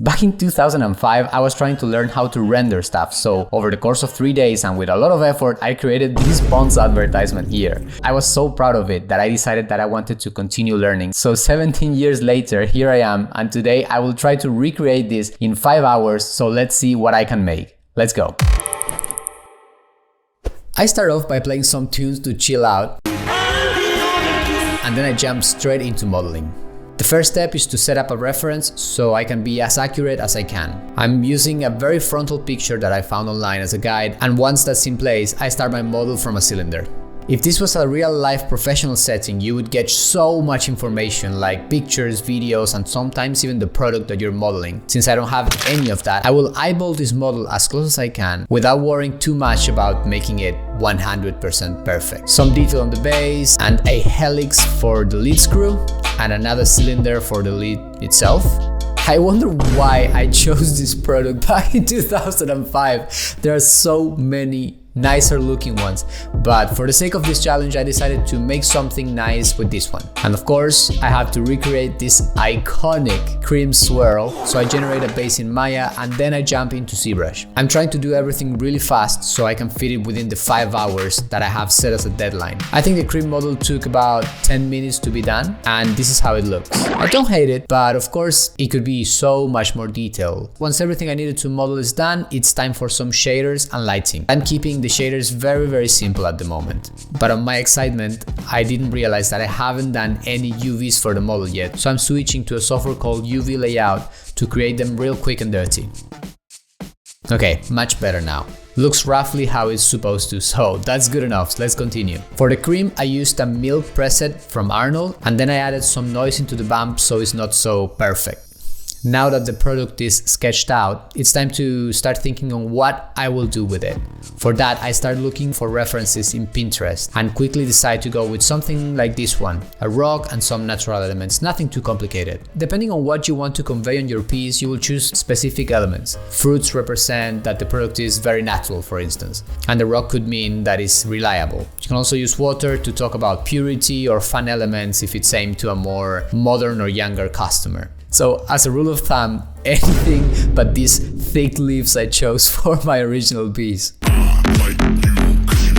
Back in 2005, I was trying to learn how to render stuff, so over the course of 3 days and with a lot of effort, I created this Bonds advertisement here. I was so proud of it that I decided that I wanted to continue learning. So 17 years later, here I am, and today I will try to recreate this in 5 hours, so let's see what I can make. Let's go. I start off by playing some tunes to chill out, and then I jump straight into modeling. The first step is to set up a reference so I can be as accurate as I can. I'm using a very frontal picture that I found online as a guide, and once that's in place, I start my model from a cylinder. If this was a real-life professional setting, you would get so much information like pictures, videos, and sometimes even the product that you're modeling. Since I don't have any of that, I will eyeball this model as close as I can without worrying too much about making it 100% perfect. Some detail on the base and a helix for the lead screw and another cylinder for the lead itself. I wonder why I chose this product back in 2005. There are so many nicer looking ones, but for the sake of this challenge I decided to make something nice with this one. And of course I have to recreate this iconic cream swirl, so I generate a base in Maya and then I jump into ZBrush. I'm trying to do everything really fast so I can fit it within the 5 hours that I have set as a deadline. I think the cream model took about 10 minutes to be done, and this is how it looks. I don't hate it, but of course it could be so much more detailed. Once everything I needed to model is done, it's time for some shaders and lighting. I'm keeping the shaders very simple at the moment, but on my excitement I didn't realize that I haven't done any UVs for the model yet, so I'm switching to a software called UV Layout to create them real quick and dirty. Okay, much better now. Looks roughly how it's supposed to, so that's good enough. Let's continue. For the cream I used a milk preset from Arnold, and then I added some noise into the bump so it's not so perfect. Now that the product is sketched out, it's time to start thinking on what I will do with it. For that, I start looking for references in Pinterest and quickly decide to go with something like this one, a rock and some natural elements, nothing too complicated. Depending on what you want to convey on your piece, you will choose specific elements. Fruits represent that the product is very natural, for instance, and the rock could mean that it's reliable. You can also use water to talk about purity or fun elements if it's aimed to a more modern or younger customer. So as a rule of thumb, anything but these thick leaves I chose for my original piece.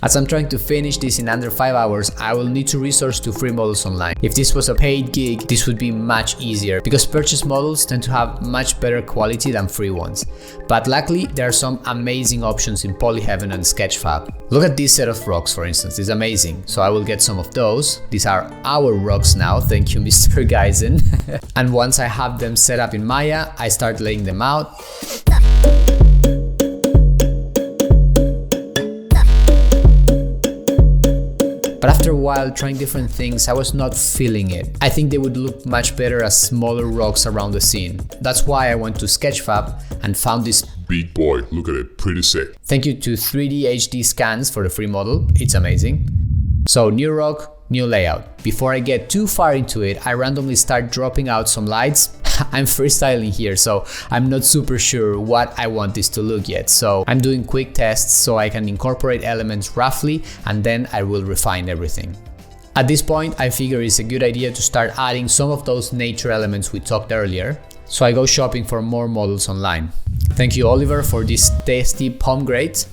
As I'm trying to finish this in under 5 hours, I will need to resource to free models online. If this was a paid gig, this would be much easier because purchase models tend to have much better quality than free ones. But luckily, there are some amazing options in Polyheaven and Sketchfab. Look at this set of rocks, for instance, it's amazing. So I will get some of those. These are our rocks now, thank you Mr. Gyzen. And once I have them set up in Maya, I start laying them out. But after a while trying different things, I was not feeling it. I think they would look much better as smaller rocks around the scene. That's why I went to Sketchfab and found this big boy. Look at it, pretty sick. Thank you to 3D HD scans for the free model, it's amazing. So new rock, new layout. Before I get too far into it, I randomly start dropping out some lights. I'm freestyling here, so I'm not super sure what I want this to look yet. So I'm doing quick tests so I can incorporate elements roughly, and then I will refine everything. At this point, I figure it's a good idea to start adding some of those nature elements we talked earlier. So I go shopping for more models online. Thank you Oliver for this tasty pomegranate.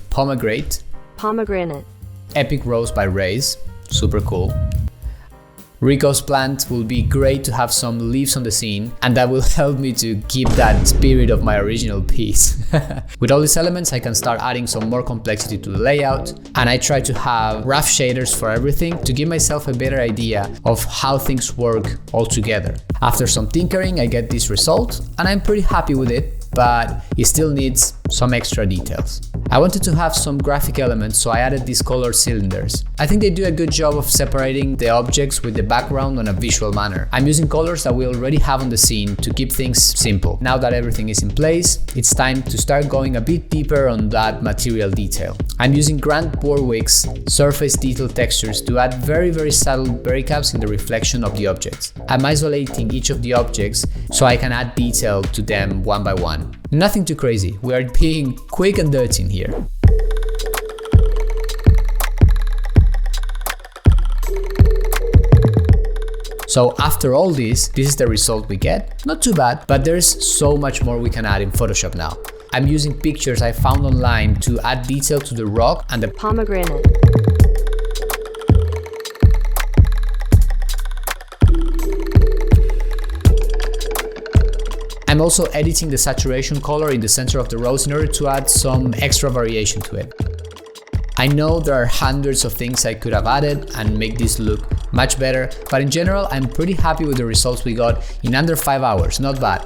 Epic Rose by Raiz, super cool. Rico's plant will be great to have some leaves on the scene, and that will help me to keep that spirit of my original piece. With all these elements, I can start adding some more complexity to the layout, and I try to have rough shaders for everything to give myself a better idea of how things work all together. After some tinkering, I get this result, and I'm pretty happy with it, but it still needs some extra details. I wanted to have some graphic elements, so I added these colored cylinders. I think they do a good job of separating the objects with the background on a visual manner. I'm using colors that we already have on the scene to keep things simple. Now that everything is in place, it's time to start going a bit deeper on that material detail. I'm using Grant Borwick's surface detail textures to add very subtle breakups in the reflection of the objects. I'm isolating each of the objects so I can add detail to them one by one. Nothing too crazy, we are being quick and dirty in here. So after all this is the result we get. Not too bad, but there's so much more we can add in Photoshop now. I'm using pictures I found online to add detail to the rock and the pomegranate. I'm also editing the saturation color in the center of the rose in order to add some extra variation to it. I know there are hundreds of things I could have added and make this look much better, but in general I'm pretty happy with the results we got in under 5 hours, not bad.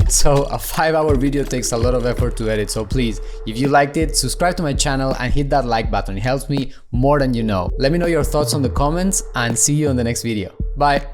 So a 5-hour video takes a lot of effort to edit, so please, if you liked it, subscribe to my channel and hit that like button, it helps me more than you know. Let me know your thoughts on the comments and see you on the next video. Bye!